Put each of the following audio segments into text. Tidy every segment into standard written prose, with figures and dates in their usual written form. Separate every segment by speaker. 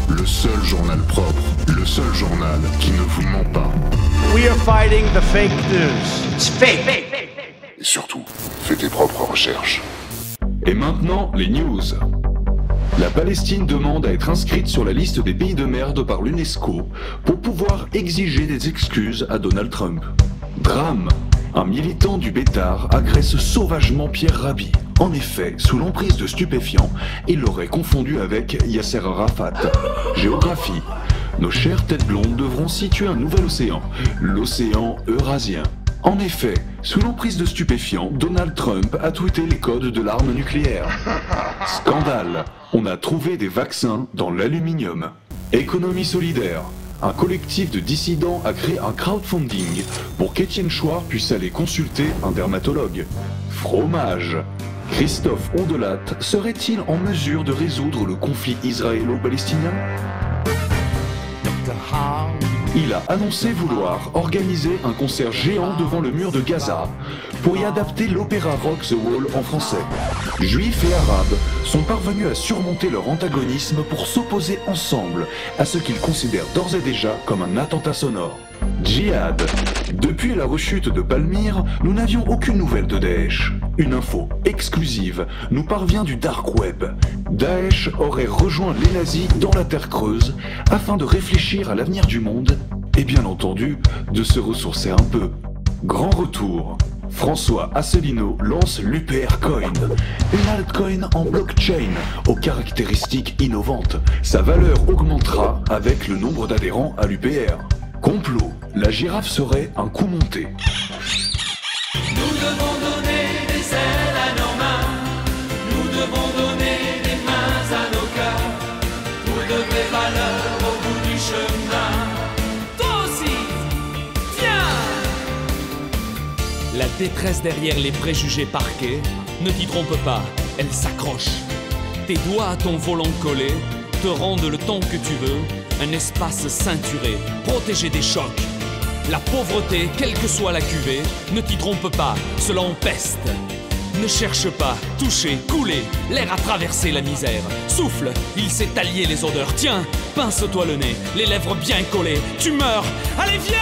Speaker 1: le seul journal propre, le seul journal qui ne vous ment pas.
Speaker 2: We are fighting the fake news. It's fake.
Speaker 1: Et surtout, fais tes propres recherches.
Speaker 3: Et maintenant, les news. La Palestine demande à être inscrite sur la liste des pays de merde par l'UNESCO pour pouvoir exiger des excuses à Donald Trump. Drame. Un militant du Bétar agresse sauvagement Pierre Rabhi. En effet, sous l'emprise de stupéfiants, il l'aurait confondu avec Yasser Arafat. Géographie. Nos chères têtes blondes devront situer un nouvel océan, l'océan Eurasien. En effet, sous l'emprise de stupéfiants, Donald Trump a tweeté les codes de l'arme nucléaire. Scandale. On a trouvé des vaccins dans l'aluminium. Économie solidaire. Un collectif de dissidents a créé un crowdfunding pour qu'Étienne Chouard puisse aller consulter un dermatologue. Fromage. Christophe Ondelat serait-il en mesure de résoudre le conflit israélo-palestinien ? Il a annoncé vouloir organiser un concert géant devant le mur de Gaza pour y adapter l'opéra rock The Wall en français. Juifs et Arabes sont parvenus à surmonter leur antagonisme pour s'opposer ensemble à ce qu'ils considèrent d'ores et déjà comme un attentat sonore. Djihad. Depuis la rechute de Palmyre, nous n'avions aucune nouvelle de Daesh. Une info exclusive nous parvient du dark web. Daesh aurait rejoint les nazis dans la terre creuse afin de réfléchir à l'avenir du monde et bien entendu de se ressourcer un peu. Grand retour. François Asselineau lance l'UPR Coin, une altcoin en blockchain aux caractéristiques innovantes. Sa valeur augmentera avec le nombre d'adhérents à l'UPR. Complot, la girafe serait un coup monté.
Speaker 4: Nous devons donner des ailes à nos mains, nous devons donner des mains à nos cœurs, pour de vraies valeurs au bout du chemin. Toi aussi, viens!
Speaker 5: La détresse derrière les préjugés parqués, ne t'y trompe pas, elle s'accroche. Tes doigts à ton volant collé te rendent le temps que tu veux, un espace ceinturé, protégé des chocs. La pauvreté, quelle que soit la cuvée, ne t'y trompe pas, cela empeste. Ne cherche pas, toucher, couler, l'air a traversé la misère. Souffle, il s'est allié les odeurs. Tiens, pince-toi le nez, les lèvres bien collées. Tu meurs, allez viens!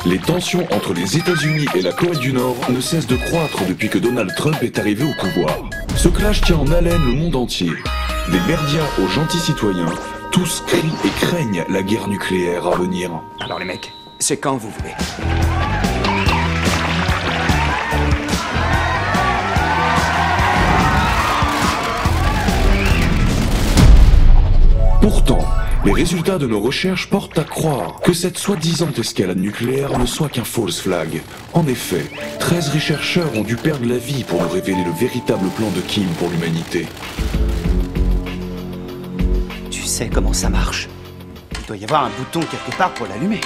Speaker 3: Les tensions entre les États-Unis et la Corée du Nord ne cessent de croître depuis que Donald Trump est arrivé au pouvoir. Ce clash tient en haleine le monde entier. Des merdias aux gentils citoyens, tous crient et craignent la guerre nucléaire à venir.
Speaker 6: Alors les mecs, c'est quand vous voulez.
Speaker 3: Pourtant, les résultats de nos recherches portent à croire que cette soi-disant escalade nucléaire ne soit qu'un false flag. En effet, 13 chercheurs ont dû perdre la vie pour nous révéler le véritable plan de Kim pour l'humanité.
Speaker 6: Tu sais comment ça marche. Il doit y avoir un bouton quelque part pour l'allumer.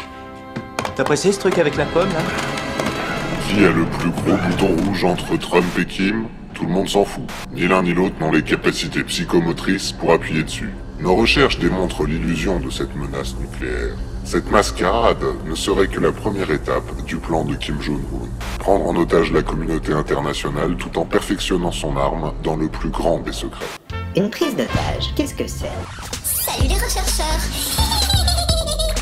Speaker 6: T'as pressé ce truc avec la pomme, là?
Speaker 1: Qui a le plus gros bouton rouge entre Trump et Kim? Tout le monde s'en fout. Ni l'un ni l'autre n'ont les capacités psychomotrices pour appuyer dessus. Nos recherches démontrent l'illusion de cette menace nucléaire. Cette mascarade ne serait que la première étape du plan de Kim Jong-un. Prendre en otage la communauté internationale tout en perfectionnant son arme dans le plus grand des secrets.
Speaker 7: Une prise d'otage, qu'est-ce que c'est?
Speaker 8: Salut les rechercheurs.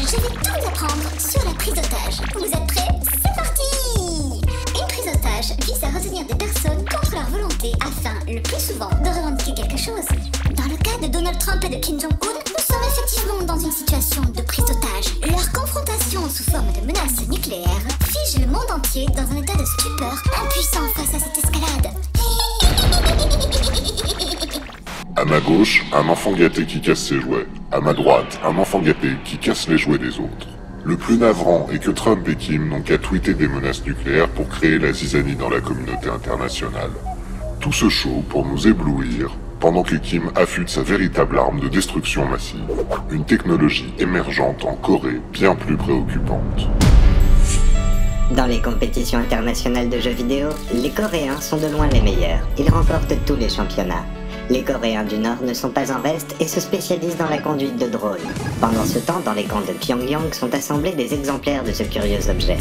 Speaker 8: Je vais tout vous apprendre sur la prise d'otage. Vous êtes prêts? C'est parti! Une prise d'otage vise à retenir des personnes contre leur volonté afin, le plus souvent, de revendiquer quelque chose. Dans le cas de Donald Trump et de Kim Jong-un, nous sommes effectivement dans une situation de prise d'otage. Leur confrontation sous forme de menace nucléaire fige le monde entier dans un état de stupeur, impuissant face à cette escalade.
Speaker 1: À ma gauche, un enfant gâté qui casse ses jouets. À ma droite, un enfant gâté qui casse les jouets des autres. Le plus navrant est que Trump et Kim n'ont qu'à tweeter des menaces nucléaires pour créer la zizanie dans la communauté internationale. Tout ce show pour nous éblouir, pendant que Kim affûte sa véritable arme de destruction massive. Une technologie émergente en Corée bien plus préoccupante.
Speaker 7: Dans les compétitions internationales de jeux vidéo, les Coréens sont de loin les meilleurs. Ils remportent tous les championnats. Les Coréens du Nord ne sont pas en reste et se spécialisent dans la conduite de drones. Pendant ce temps, dans les camps de Pyongyang sont assemblés des exemplaires de ce curieux objet.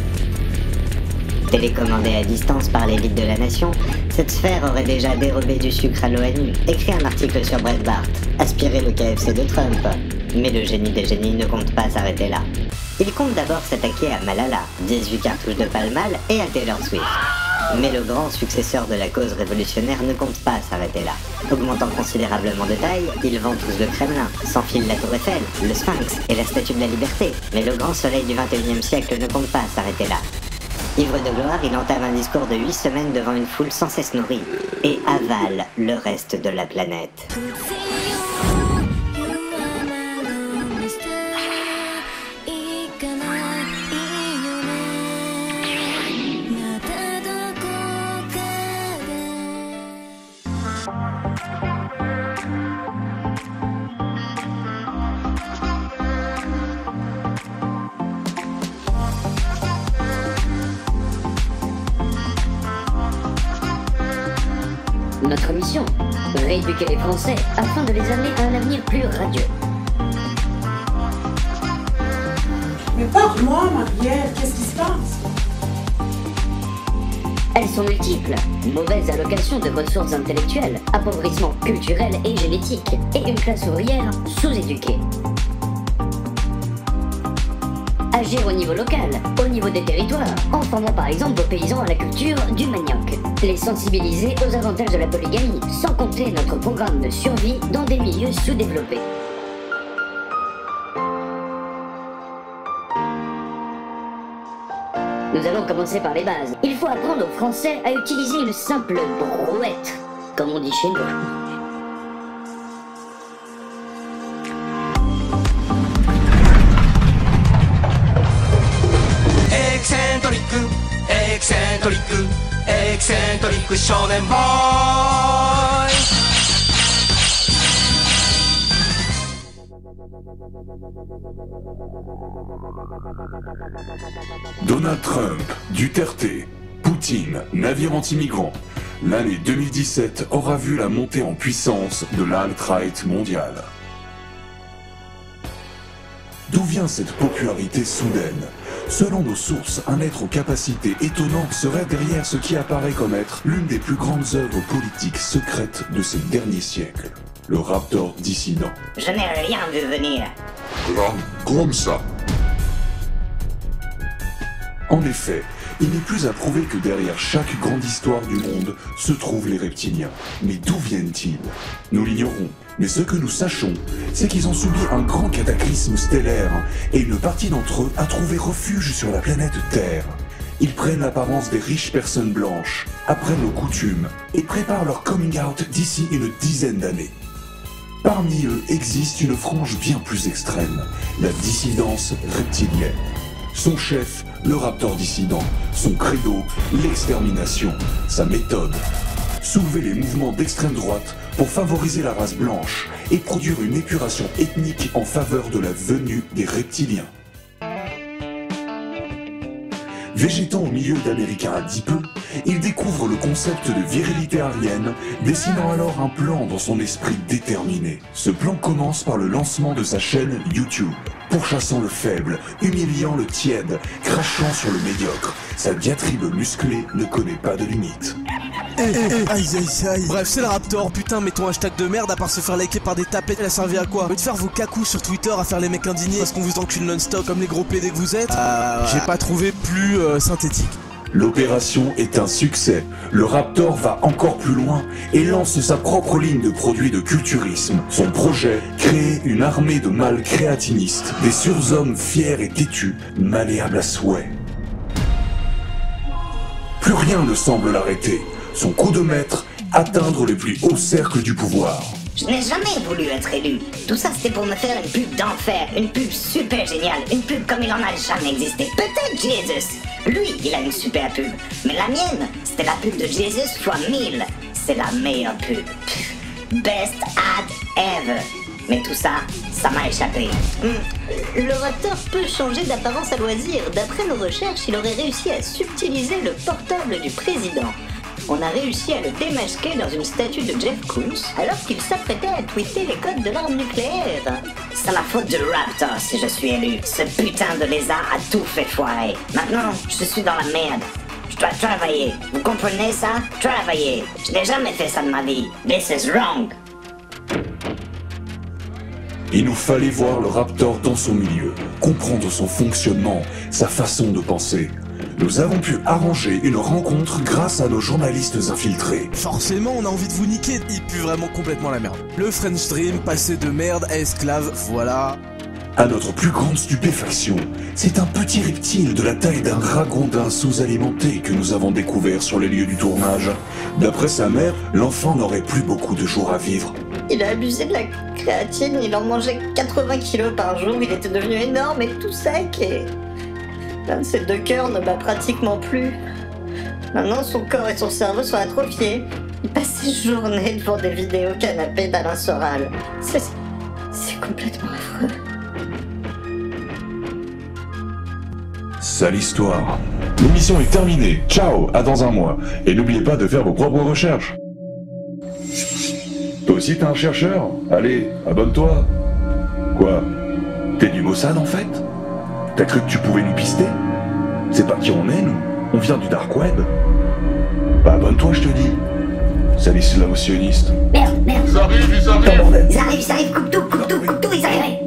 Speaker 7: Télécommandée à distance par l'élite de la nation, cette sphère aurait déjà dérobé du sucre à l'ONU, écrit un article sur Breitbart, aspiré le KFC de Trump. Mais le génie des génies ne compte pas s'arrêter là. Il compte d'abord s'attaquer à Malala, 18 cartouches de Pall-Mall et à Taylor Swift. Mais le grand successeur de la cause révolutionnaire ne compte pas s'arrêter là. Augmentant considérablement de taille, ils vantent le Kremlin, s'enfilent la Tour Eiffel, le Sphinx et la Statue de la Liberté. Mais le grand soleil du XXIe siècle ne compte pas s'arrêter là. Ivre de gloire, il entame un discours de 8 semaines devant une foule sans cesse nourrie et avale le reste de la planète.
Speaker 9: Notre mission, rééduquer les Français afin de les amener à un avenir plus radieux.
Speaker 10: Mais parle-moi, Marielle, qu'est-ce qui se passe?
Speaker 9: Elles sont multiples. Mauvaise allocation de ressources intellectuelles, appauvrissement culturel et génétique, et une classe ouvrière sous-éduquée. Agir au niveau local, au niveau des territoires, en formant par exemple vos paysans à la culture du manioc. Les sensibiliser aux avantages de la polygamie, sans compter notre programme de survie dans des milieux sous-développés. Nous allons commencer par les bases. Il faut apprendre aux Français à utiliser une simple brouette, comme on dit chez nous.
Speaker 4: Excentrique shonen boy.
Speaker 3: Donald Trump, Duterte, Poutine, navire anti-migrants. L'année 2017 aura vu la montée en puissance de l'alt-right mondiale. D'où vient cette popularité soudaine? Selon nos sources, un être aux capacités étonnantes serait derrière ce qui apparaît comme être l'une des plus grandes œuvres politiques secrètes de ces derniers siècles. Le Raptor dissident.
Speaker 7: Je n'ai rien vu venir.
Speaker 1: Là, comme ça.
Speaker 3: En effet, il n'est plus à prouver que derrière chaque grande histoire du monde se trouvent les reptiliens. Mais d'où viennent-ils? Nous l'ignorons. Mais ce que nous sachons, c'est qu'ils ont subi un grand cataclysme stellaire, et une partie d'entre eux a trouvé refuge sur la planète Terre. Ils prennent l'apparence des riches personnes blanches, apprennent nos coutumes, et préparent leur coming out d'ici une dizaine d'années. Parmi eux existe une frange bien plus extrême, la dissidence reptilienne. Son chef, le Raptor dissident, son credo, l'extermination, sa méthode. Soulever les mouvements d'extrême droite pour favoriser la race blanche et produire une épuration ethnique en faveur de la venue des reptiliens. Végétant au milieu d'Américains adipeux, il découvre le concept de virilité aryenne, dessinant alors un plan dans son esprit déterminé. Ce plan commence par le lancement de sa chaîne YouTube. Pourchassant le faible, humiliant le tiède, crachant sur le médiocre, sa diatribe musclée ne connaît pas de limite.
Speaker 11: Bref, c'est le Raptor, putain, mais ton hashtag de merde, à part se faire liker par des tapettes, elle a servi à quoi? De faire vos cacous sur Twitter à faire les mecs indignés parce qu'on vous encule non-stop comme les gros PD que vous êtes? J'ai pas trouvé plus synthétique.
Speaker 3: L'opération est un succès. Le Raptor va encore plus loin et lance sa propre ligne de produits de culturisme. Son projet, créer une armée de mâles créatinistes, des surhommes fiers et têtus, malléables à souhait. Plus rien ne semble l'arrêter. Son coup de maître, atteindre les plus hauts cercles du pouvoir.
Speaker 7: Je n'ai jamais voulu être élu. Tout ça, c'était pour me faire une pub d'enfer, une pub super géniale, une pub comme il en a jamais existé. Peut-être Jesus. Lui, il a une super pub. Mais la mienne, c'était la pub de Jesus fois 1000. C'est la meilleure pub. Best ad ever. Mais tout ça, ça m'a échappé. Le Raptor peut changer d'apparence à loisir. D'après nos recherches, il aurait réussi à subtiliser le portable du président. on a réussi à le démasquer dans une statue de Jeff Koons alors qu'il s'apprêtait à tweeter les codes de l'arme nucléaire. C'est la faute du Raptor si je suis élu. Ce putain de lézard a tout fait foirer. Maintenant, je suis dans la merde. Je dois travailler. Vous comprenez ça? Travailler. Je n'ai jamais fait ça de ma vie. This is wrong.
Speaker 3: Il nous fallait voir le Raptor dans son milieu, comprendre son fonctionnement, sa façon de penser. Nous avons pu arranger une rencontre grâce à nos journalistes infiltrés.
Speaker 11: Forcément, on a envie de vous niquer, il pue vraiment complètement la merde. Le French Dream, passé de merde à esclave, voilà.
Speaker 3: À notre plus grande stupéfaction, c'est un petit reptile de la taille d'un ragondin sous-alimenté que nous avons découvert sur les lieux du tournage. D'après sa mère, l'enfant n'aurait plus beaucoup de jours à vivre.
Speaker 7: Il a abusé de la créatine, il en mangeait 80 kilos par jour, il était devenu énorme et tout sec et... l'un de ses deux cœurs ne bat pratiquement plus. Maintenant son corps et son cerveau sont atrophiés. Il passe ses journées devant des vidéos canapé d'Alain Soral. C'est complètement affreux.
Speaker 3: Sale histoire. L'émission est terminée. Ciao, à dans un mois. Et n'oubliez pas de faire vos propres recherches. Toi aussi t'es un chercheur? Allez, abonne-toi. Quoi? T'es du Mossad en fait? T'as cru que tu pouvais nous pister? C'est pas qui on est, nous. On vient du dark web. Bah abonne-toi, je te dis. Salut islamo-sioniste.
Speaker 9: Merde.
Speaker 1: Ils arrivent.
Speaker 9: Ils arrivent, coupe tout, ils arrivent.